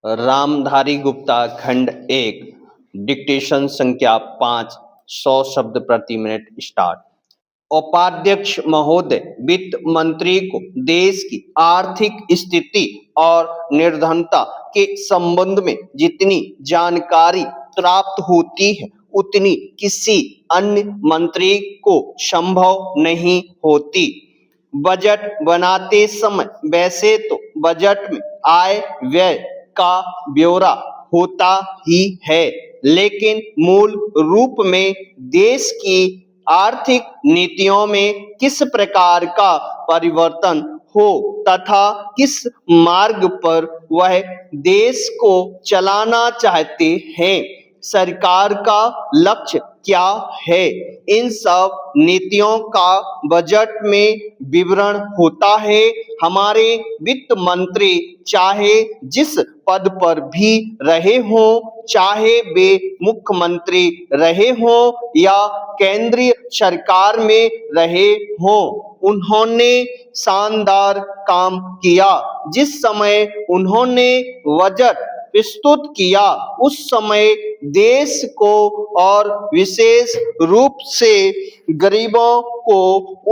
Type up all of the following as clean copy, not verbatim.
रामधारी गुप्ता खंड 1 डिक्टेशन संख्या 5 100 शब्द प्रति मिनट स्टार्ट। उपाध्यक्ष महोदय, वित्त मंत्री को देश की आर्थिक स्थिति और निर्धनता के संबंध में जितनी जानकारी प्राप्त होती है उतनी किसी अन्य मंत्री को संभव नहीं होती। बजट बनाते समय वैसे तो बजट में आय व्यय का ब्यौरा होता ही है, लेकिन मूल रूप में देश की आर्थिक नीतियों में किस प्रकार का परिवर्तन हो तथा किस मार्ग पर वह देश को चलाना चाहते हैं, सरकार का लक्ष्य क्या है, इन सब नीतियों का बजट में विवरण होता है। हमारे वित्त मंत्री चाहे जिस पद पर भी रहे हों, चाहे वे मुख्यमंत्री रहे हों या केंद्रीय सरकार में रहे हों, उन्होंने शानदार काम किया। जिस समय उन्होंने बजट प्रस्तुत किया उस समय देश को और विशेष रूप से गरीबों को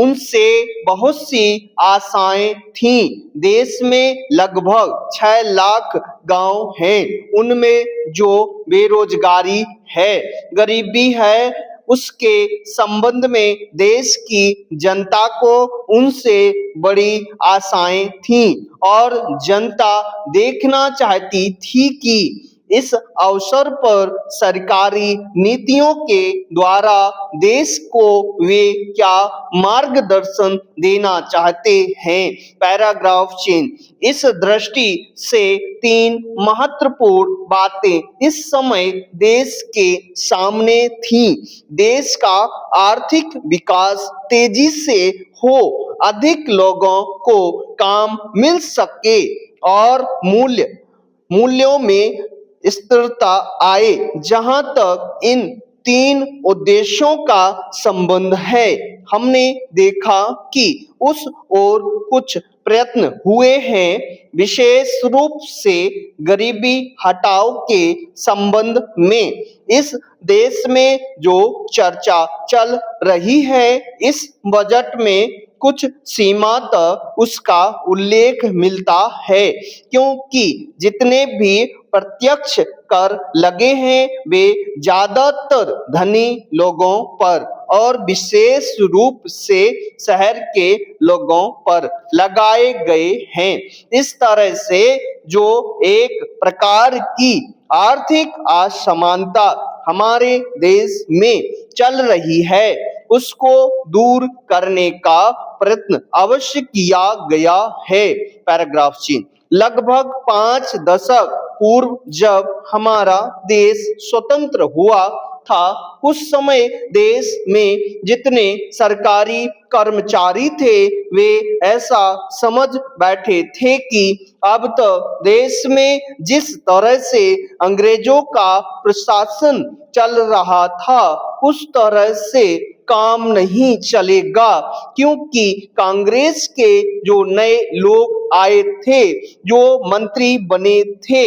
उनसे बहुत सी आशाएं थीं। देश में लगभग 6 लाख गांव हैं, उनमें जो बेरोजगारी है, गरीबी है, उसके संबंध में देश की जनता को उनसे बड़ी आशाएं थीं और जनता देखना चाहती थी कि इस अवसर पर सरकारी नीतियों के द्वारा देश को वे क्या मार्गदर्शन देना चाहते हैं। Paragraph change. इस दृष्टि से 3 महत्वपूर्ण बातें इस समय देश के सामने थीं। देश का आर्थिक विकास तेजी से हो, अधिक लोगों को काम मिल सके और मूल्यों में स्थिरता आए। जहां तक इन 3 उद्देश्यों का संबंध है, हमने देखा कि उस ओर कुछ प्रयत्न हुए हैं, विशेष रूप से गरीबी हटाओ के संबंध में। इस देश में जो चर्चा चल रही है, इस बजट में कुछ सीमा तक उसका उल्लेख मिलता है, क्योंकि जितने भी प्रत्यक्ष कर लगे हैं वे ज्यादातर धनी लोगों पर और विशेष रूप से शहर के लोगों पर लगाए गए हैं। इस तरह से जो एक प्रकार की आर्थिक असमानता हमारे देश में चल रही है, उसको दूर करने का प्रयत्न अवश्य किया गया है। Paragraph change. लगभग 5 दशक पूर्व जब हमारा देश स्वतंत्र हुआ था, उस समय देश में जितने सरकारी कर्मचारी थे वे ऐसा समझ बैठे थे कि अब तो देश में जिस तरह से अंग्रेजों का प्रशासन चल रहा था उस तरह से काम नहीं चलेगा, क्योंकि कांग्रेस के जो नए लोग आए थे, जो मंत्री बने थे,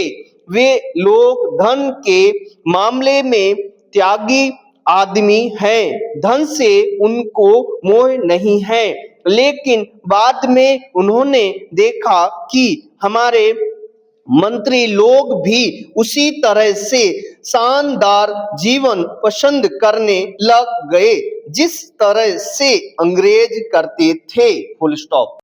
वे लोग धन के मामले में त्यागी आदमी हैं, धन से उनको मोह नहीं है। लेकिन बाद में उन्होंने देखा कि हमारे मंत्री लोग भी उसी तरह से शानदार जीवन पसंद करने लग गए जिस तरह से अंग्रेज करते थे। Full stop.